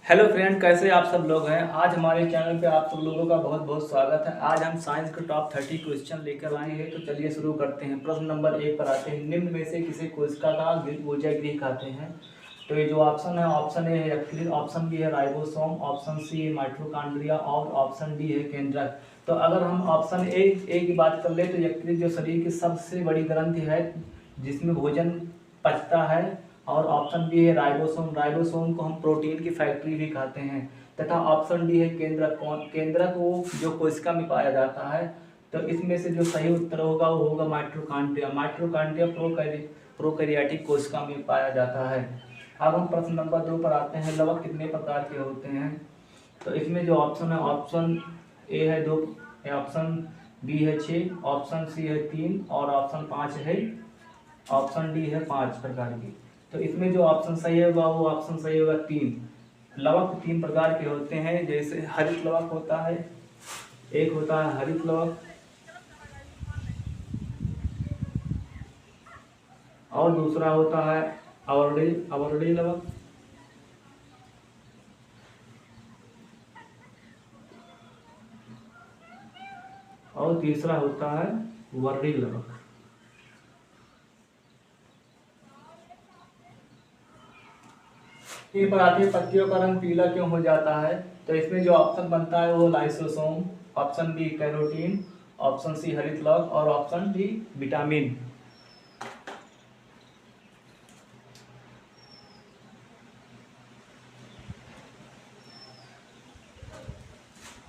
Hello friend, कैसे आप सब लोग हैं। आज हमारे चैनल पे आप सब लोगों का बहुत बहुत स्वागत है। आज हम साइंस के टॉप 30 क्वेश्चन लेकर आए हैं। तो चलिए शुरू करते हैं। प्रश्न नंबर 1 पर आते हैं। निम्न में से किसी कोशिका का ऊर्जा गृह कहते हैं। तो ये जो ऑप्शन है, ऑप्शन ए है यकृत, ऑप्शन बी है राइबोसोम, ऑप्शन सी है माइटोकॉन्ड्रिया और ऑप्शन डी है केंद्रक। तो अगर हम ऑप्शन ए की बात कर ले तो यकृत जो शरीर की सबसे बड़ी ग्रंथि है जिसमें भोजन पचता है। और ऑप्शन बी है राइबोसोम, राइबोसोम को हम प्रोटीन की फैक्ट्री भी कहते हैं। तथा ऑप्शन डी है केंद्रक, केंद्रक वो जो कोशिका में पाया जाता है। तो इसमें से जो सही उत्तर होगा वो होगा माइटोकॉन्ड्रिया। माइटोकॉन्ड्रिया प्रोकैरियोटिक कोशिका में पाया जाता है। अब हम प्रश्न नंबर 2 पर आते हैं। लवक कितने प्रकार के होते हैं। तो इसमें जो ऑप्शन है, ऑप्शन ए है 2, ऑप्शन बी है 6, ऑप्शन सी है 3 और ऑप्शन 5 है, ऑप्शन डी है 5 प्रकार की। तो इसमें जो ऑप्शन सही होगा वो ऑप्शन सही होगा 3। लवक 3 प्रकार के होते हैं। जैसे हरित लवक होता है, एक होता है हरित लवक और दूसरा होता है अवर्णीय लवक और तीसरा होता है वर्णीय लवक। पर आती है पत्तियों का रंग पीला क्यों हो जाता है। तो इसमें जो ऑप्शन बनता है वो lysosome, option b carotene, option c हरित लवक और ऑप्शन डी विटामिन।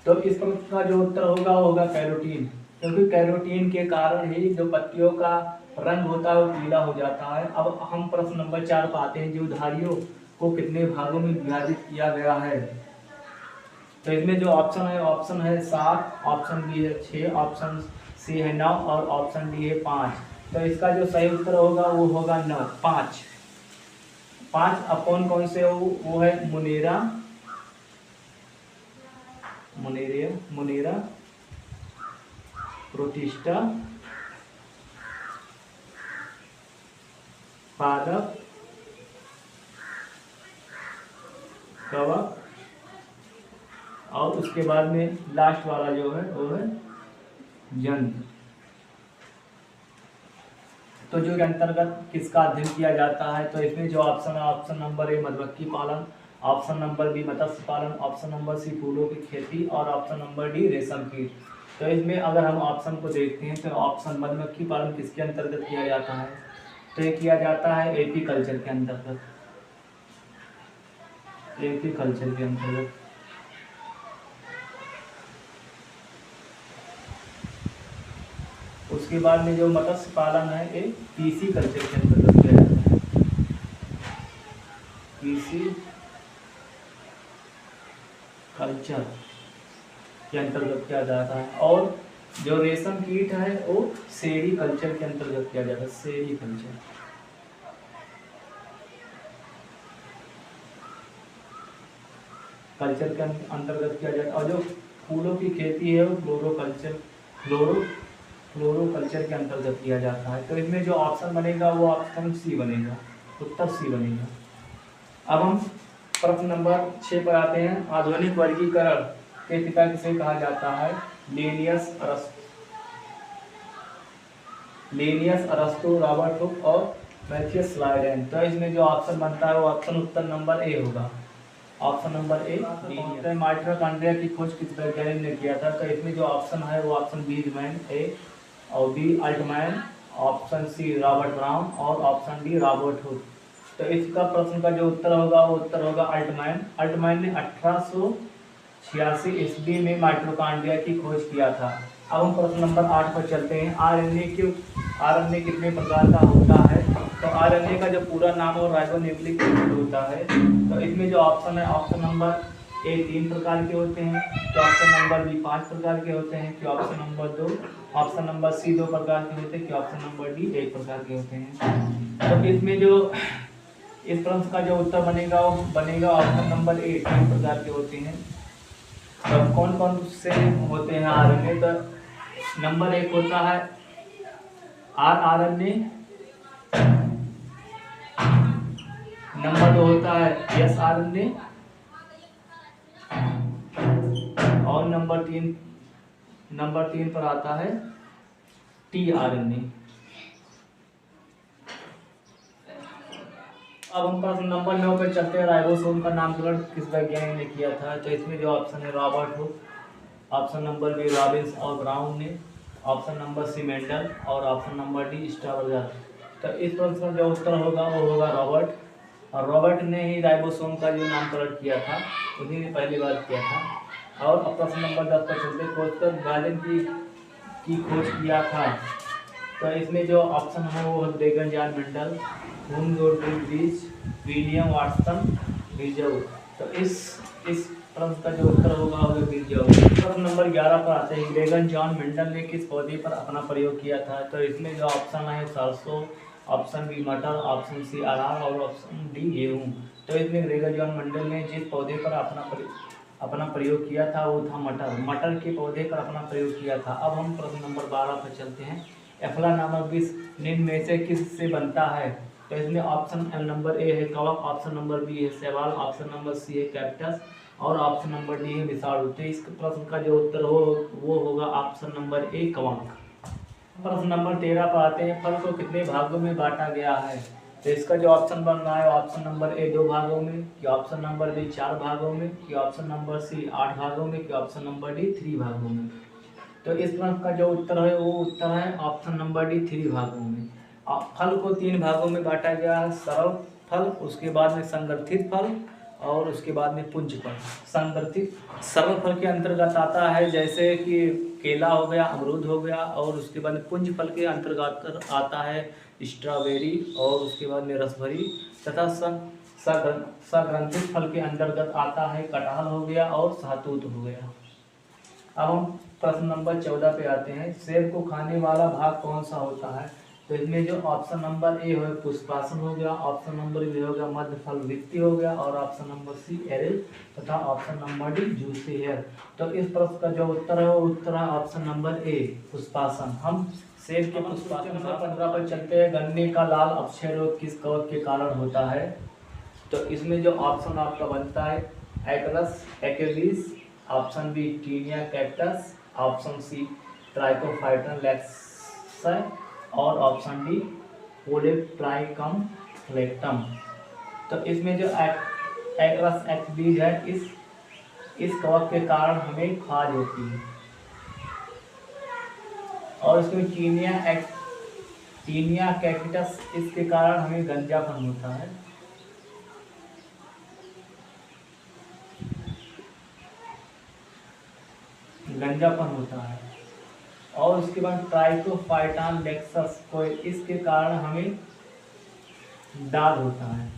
तो इस प्रश्न का जो उत्तर होगा वो होगा कैरोटीन, क्योंकि कैरोटीन के कारण ही जो पत्तियों का रंग होता है वो पीला हो जाता है। अब हम प्रश्न नंबर 4 पर आते हैं। जीवधारियों को कितने भागों में विभाजित किया गया है। तो इसमें जो ऑप्शन है 7, ऑप्शन बी है 6, ऑप्शन सी है 9 और ऑप्शन डी है 5। तो इसका जो सही उत्तर होगा वो होगा 9, 5। 5 अपॉन कौन से वो है मुनेरा, प्रोटिस्टा, पादप, कवक और उसके बाद में लास्ट वाला जो है वो है जंतु। तो जो के अंतर्गत किसका अध्ययन किया जाता है। तो इसमें जो ऑप्शन है, ऑप्शन नंबर ए मधुमक्खी पालन, ऑप्शन नंबर बी मत्स्य पालन, ऑप्शन नंबर सी फूलों की खेती और ऑप्शन नंबर डी रेशम कीट। तो इसमें अगर हम ऑप्शन को देखते हैं तो ऑप्शन मधुमक्खी पालन किसके अंतर्गत किया जाता है। तो ये किया जाता है एपीकल्चर के अंतर्गत, एपीकल्चर के अंतर्गत। उसके बाद में जो मत्स्य पालन है ये पीसी कल्चर के अंतर्गत किया जाता है, पीसी कल्चर के अंतर्गत किया जाता है। और जो रेशम कीट है वो सेरी कल्चर के अंतर्गत किया जाता है, सेरी कल्चर के अंतर्गत किया जाता है। और जो फूलों की खेती है वो फ्लोरोकल्चर के अंतर्गत किया जाता है। तो इसमें जो ऑप्शन बनेगा वो ऑप्शन सी बनेगा, उत्तर सी बनेगा। अब हम प्रश्न नंबर 6 पर आते हैं। आधुनिक वर्गीकरण के पिता किसे कहा जाता है। लिनियस अरस्तु, रॉबर्ट हुक और मैथियस लाइडेन। तो इसमें जो ऑप्शन बनता है वो ऑप्शन उत्तर नंबर ए होगा, ऑप्शन नंबर ए। माइटोकॉन्ड्रिया की खोज किस वैज्ञानिक ने किया था। तो इसमें जो ऑप्शन है वो ऑप्शन बी रीमैन ए और b Altmann, option c Robert Brown और ऑप्शन डी रॉबर्ट हुक। तो इसका प्रश्न का जो उत्तर होगा वो उत्तर होगा अल्टमैन। अल्टमैन ने 1886 ईस्वी में माइटोकॉन्ड्रिया की खोज किया था। अब हम प्रश्न नंबर 8 पर चलते हैं। आरएनए कितने प्रकार का होता है। तो आरएनए का जो पूरा नाम है राइबोन्यूक्लिक एसिड होता है। तो इसमें जो ऑप्शन है, ऑप्शन नंबर ए 3 प्रकार के होते हैं, कि ऑप्शन नंबर बी 5 प्रकार के होते हैं, कि option number 2, option number c 2 प्रकार के होते हैं, कि ऑप्शन नंबर डी 1 प्रकार के होते हैं। तो इसमें जो इस प्रश्न का जो उत्तर बनेगा वो बनेगा ऑप्शन नंबर ए 3 प्रकार के होते हैं। तो कौन कौन से होते हैं आरएनए। तो नंबर 1 होता है आरएनए, नंबर 2 होता है एसआरएनए और नंबर 3 पर आता है tRNA। अब हम प्रश्न नंबर 9 पे चलते हैं। राइबोसोम का नामकरण किस वैज्ञानिक ने किया था? तो इसमें जो ऑप्शन है Robert Hooke, option number b Robbins और ब्राउन ने, ऑप्शन नंबर सी मेंडल और ऑप्शन नंबर डी स्ट्रावर। तो इस प्रश्न का जो उत्तर होगा वो होगा रॉबर्ट। और रॉबर्ट ने ही राइबोसोम का जो नामकरण किया था, उन्हीं ने पहली बार किया था। और अब प्रश्न नंबर 10 पर चलते, खोजकर गार्डन की खोज किया था। तो इसमें जो ऑप्शन है वो है ब्रेगन John Mendel, Bridges, William Watson, बिरजऊ। तो इस प्रश्न का जो उत्तर होगा वो बिरजऊ। प्रश्न नंबर 11 पर आते हैं, ब्रेगन जॉन मेंडल ने किस पौधे पर अपना प्रयोग किया था? तो इसमें जो ऑप्शन है सरसों, ऑप्शन बी मटर, ऑप्शन सी अरहर और ऑप्शन डी गेहूँ। तो इसमें ब्रेगन जॉन मेंडल ने जिस पौधे पर अपना प्रयोग किया था वो था मटर के पौधे पर अपना प्रयोग किया था। अब हम प्रश्न नंबर 12 पर चलते हैं। एफला नामक विष निम्न में से किस से बनता है? तो इसमें ऑप्शन नंबर ए है कवक, ऑप्शन नंबर बी है शैवाल, ऑप्शन नंबर सी है कैक्टस और ऑप्शन नंबर डी है विषाणु। तो इस प्रश्न का जो उत्तर हो वो होगा ऑप्शन नंबर ए कवक। प्रश्न नंबर 13 पर आते हैं, फल को कितने भागों में बांटा गया है? तो इसका जो ऑप्शन बन रहा है ऑप्शन नंबर ए 2 भागों में, कि ऑप्शन नंबर बी 4 भागों में, कि ऑप्शन नंबर सी 8 भागों में, कि ऑप्शन नंबर डी 3 भागों में। तो इस प्रश्न का जो उत्तर है वो उत्तर है ऑप्शन नंबर डी 3 भागों में। फल को 3 भागों में बांटा गया है, सरल फल, उसके बाद में संगठित फल और उसके बाद में पुंज फल। संगठित सरल फल के अंतर्गत आता है जैसे कि केला हो गया, अमरूद हो गया, और उसके बाद में पुंज फल के अंतर्गत आता है स्ट्रॉबेरी और उसके बाद में रसभरी, तथा संग्रंथित फल के अंतर्गत आता है कटहल हो गया और सहतूत हो गया। अब हम प्रश्न नंबर 14 पे आते हैं, सेब को खाने वाला भाग कौन सा होता है? तो इसमें जो ऑप्शन नंबर ए है पुष्पासन हो गया, ऑप्शन नंबर बी हो गया मध्य फल वृत्ति हो गया और ऑप्शन नंबर सी एरिल तथा option number d juicy hair. तो इस प्रश्न का जो उत्तर है वो उत्तर है ऑप्शन नंबर ए पुष्पासन। हम सेब के पुष्पासन नंबर 15 पर चलते हैं। गन्ने का लाल अक्षय रोग किस कवक के कारण होता है? तो इसमें जो ऑप्शन आपका बनता है एक्रस एक्विस, ऑप्शन बी टीनिया कैक्टस, ऑप्शन सी ट्राइकोफाइटन लेक्सर और ऑप्शन डी पोलिट्राइकम फ्लेक्टम। तो इसमें जो एक्रस एक्विस है इस कवक के कारण हमें खाज होती है, और इसमें टीनिया कैक्टस इसके कारण हमें गंजापन होता है। गंजापन होता है और उसके बाद ट्राइकोफाइटन लेक्सस को इसके कारण हमें दाद होता है।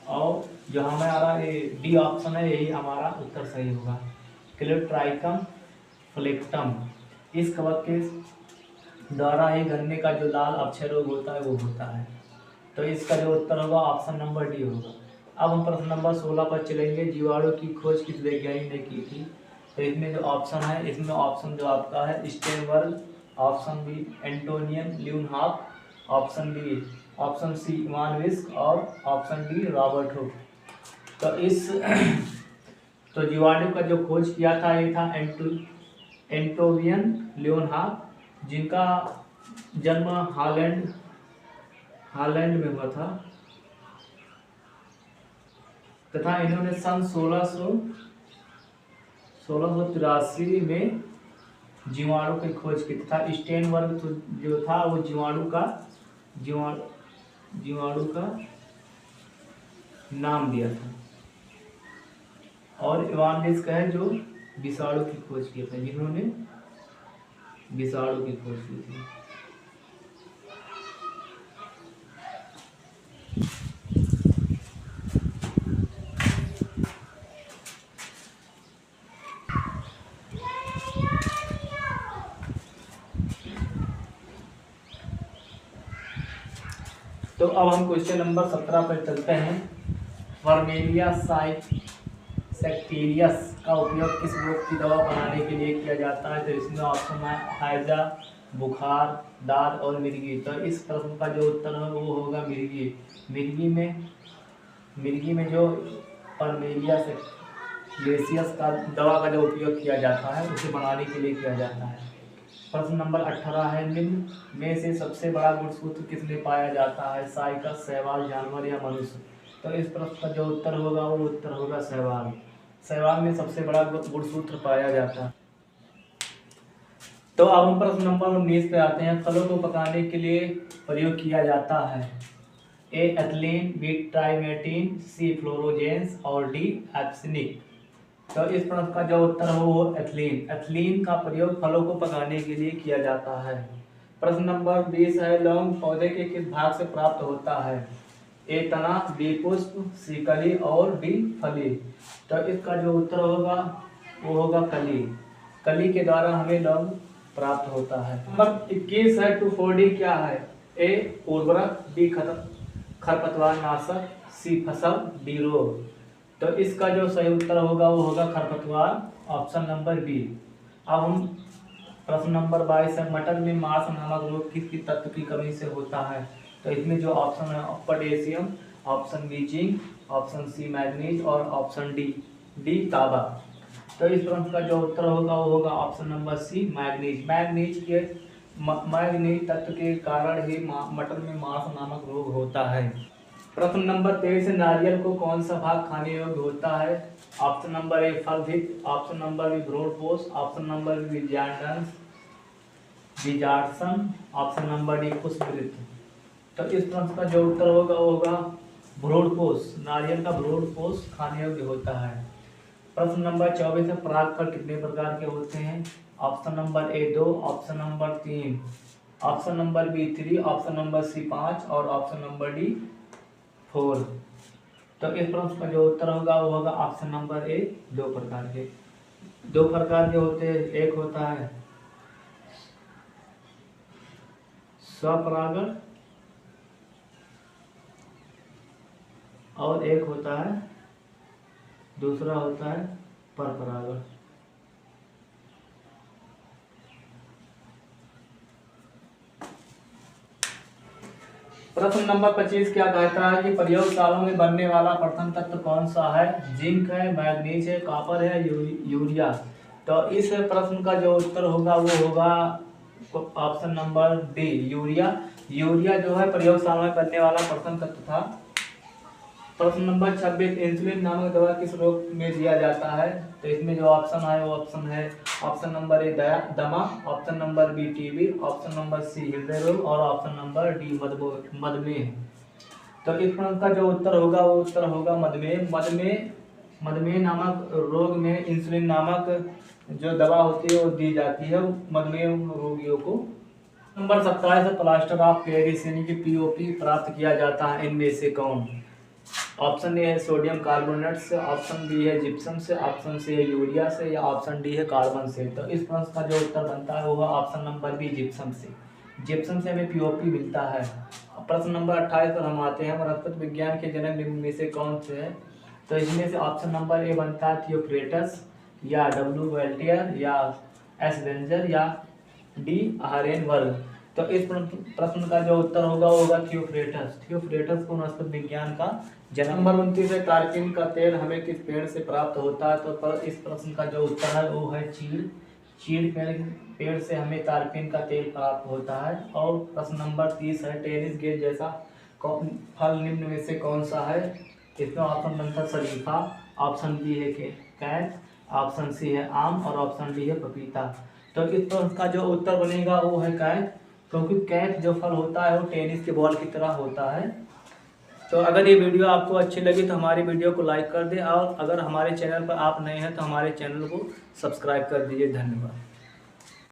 और जो हमारा ये डी ऑप्शन है यही हमारा उत्तर सही होगा, क्लोट्राइकम फ्लेक्टम। इस कवक के द्वारा ही गन्ने का जो लाल अक्षय रोग होता है वो होता है। तो इसका जो उत्तर होगा ऑप्शन नंबर डी होगा। अब हम प्रश्न नंबर 16 पर चलेंगे। जीवाणु की खोज किस वैज्ञानिक ने की थी? तो इसमें जो ऑप्शन है इसमें ऑप्शन जो आपका है Steinberg, option B Antonie Leeuwenhoek, option C Ivanovsky और ऑप्शन डी रॉबर्ट हुक। तो जीवाणु का जो खोज किया था ये था एंटोनियन ल्यूनहाफ, जिनका जन्म हालैंड में हुआ था, तथा इन्होंने सन 1683 में जीवाणु की खोज की तथा स्टेनबर्ग जो था वो जीवाणु का नाम दिया था, और इवान विस्क है जो विषाणु की खोज किए थे, जिन्होंने विषाणु की खोज की थी। तो अब हम क्वेश्चन नंबर 17 पर चलते हैं। वर्मेलिया सेक्टेरियस का उपयोग किस रोग की दवा बनाने के लिए किया जाता है? तो इसमें ऑप्शन है हैजा, बुखार, दाद और मिर्गी। तो इस प्रश्न का जो उत्तर है वो होगा मिर्गी। मिर्गी में जो परमेलिया ग्लेसियस का दवा का जो उपयोग किया जाता है उसे बनाने के लिए किया जाता है। प्रश्न नंबर 18 है, निम्न में से सबसे बड़ा गुणसूत्र किसमें पाया जाता है? साइकस, शैवाल, जानवर या मनुष्य? तो इस प्रश्न का जो उत्तर होगा वो उत्तर होगा शैवाल। शैवाल में सबसे बड़ा गुणसूत्र पाया जाता है। तो अब हम प्रश्न नंबर 19 पे आते हैं। फलों को पकाने के लिए प्रयोग किया जाता है ए एथिलीन, बी ट्राइमेटिन, सी फ्लोरोजेंस और डी एप्सिनिक। तो इस प्रश्न का जो उत्तर हो वो एथिलीन। एथिलीन का प्रयोग फलों को पकाने के लिए किया जाता है। प्रश्न नंबर 20 है, लौंग पौधे के किस भाग से प्राप्त होता है? ए तना, बी पुष्प, सी कली और डी फली। तो इसका जो उत्तर होगा वो होगा कली। कली के द्वारा हमें लौंग प्राप्त होता है। नंबर 21 है, 2,4-D क्या है? ए उर्वरक, बी खरपतवार नाशक, सी फसल, डी रोग। तो इसका जो सही उत्तर होगा वो होगा खरपतवार, ऑप्शन नंबर बी। अब हम प्रश्न नंबर 22 है, मटर में मार्स नामक रोग किस तत्व की कमी से होता है? तो इसमें जो ऑप्शन है potassium, option b zinc, option c manganese और ऑप्शन डी तांबा। तो इस प्रश्न का जो उत्तर होगा वो होगा option number c manganese. Manganese तत्व के कारण ही मटर में मार्स नामक रोग होता है। प्रश्न नंबर 23 है, नारियल को कौन सा भाग खाने योग्य होता है? ऑप्शन नंबर ए फल भित्त, ऑप्शन नंबर बी भ्रूणपोष, ऑप्शन नंबर बी बीजांडसन, ऑप्शन नंबर डी पुष्पवृत्त। तो इस प्रश्न का जो उत्तर होगा वो होगा भ्रूणपोष। नारियल का भ्रूणपोष खाने योग्य होता है। प्रश्न नंबर 24 है, परागकण कितने प्रकार के होते हैं? Option number a 2, option number 3, option number b 3, option number c 5 और ऑप्शन नंबर डी 4। तो इस प्रश्न का जो उत्तर होगा वो होगा ऑप्शन नंबर ए 2 प्रकार के होते हैं। एक होता है स्वपरागण और एक होता है दूसरा होता है परपरागण। प्रश्न नंबर 25 क्या कहता है कि प्रयोगशाला में बनने वाला प्रथम तत्व कौन सा है? जिंक है, मैग्नीज है, कॉपर है, यूरिया। तो इस प्रश्न का जो उत्तर होगा वो होगा option number D urea. Urea जो है प्रयोगशाला में बनने वाला प्रथम तत्व था। प्रश्न नंबर 26, इंसुलिन नामक दवा किस रोग में दिया जाता है? तो इसमें जो ऑप्शन है वो ऑप्शन है ऑप्शन नंबर ए दमा, option number b TB, option number c हृदय रोग और ऑप्शन नंबर डी मधुमेह। तो इस प्रश्न का जो उत्तर होगा वो उत्तर होगा मधुमेह। मधुमेह नामक रोग में इंसुलिन नामक जो दवा होती है वो दी जाती है मधुमेह रोगियों को। नंबर 27, प्लास्टर ऑफ पेरिस यानी कि पीओपी प्राप्त किया जाता है इनमें से कौन? ऑप्शन ए है सोडियम कार्बोनेट से, ऑप्शन बी है जिप्सम से, ऑप्शन सी है यूरिया से या ऑप्शन डी है कार्बन से। तो इस प्रश्न का जो उत्तर बनता है वो ऑप्शन नंबर बी जिप्सम से। जिप्सम से हमें पीओपी मिलता है। प्रश्न नंबर 28 पर हम आते हैं, वनस्पति विज्ञान के जनक निम्न में से कौन से है? तो इसमें से ऑप्शन नंबर ए बनता है थियोफ्रेटस या डब्ल्यू वेल्टियर या एस वेंजर या डी आरेनवर्ग। तो इस प्रश्न का जो उत्तर होगा वो होगा थियोफ्रेटस को वनस्पति विज्ञान का जनक। नंबर 29 है, तारपीन का तेल हमें किस पेड़ से प्राप्त होता है? तो इस प्रश्न का जो उत्तर है वो है चीड़ पेड़ से हमें तारपीन का तेल प्राप्त होता है। और प्रश्न नंबर 30 है, टेनिस गेंद जैसा फल निम्न में से कौन सा है? इसमें ऑप्शन बनता है शरीफा, ऑप्शन बी है कैथ, ऑप्शन सी है आम और ऑप्शन डी है पपीता। तो इस प्रश्न का जो उत्तर बनेगा वो है कैथ, क्योंकि कैथ जो फल होता है वो टेनिस के बॉल की तरह होता है। तो अगर ये वीडियो आपको अच्छी लगी तो हमारी वीडियो को लाइक कर दें और अगर हमारे चैनल पर आप नए हैं तो हमारे चैनल को सब्सक्राइब कर दीजिए। धन्यवाद।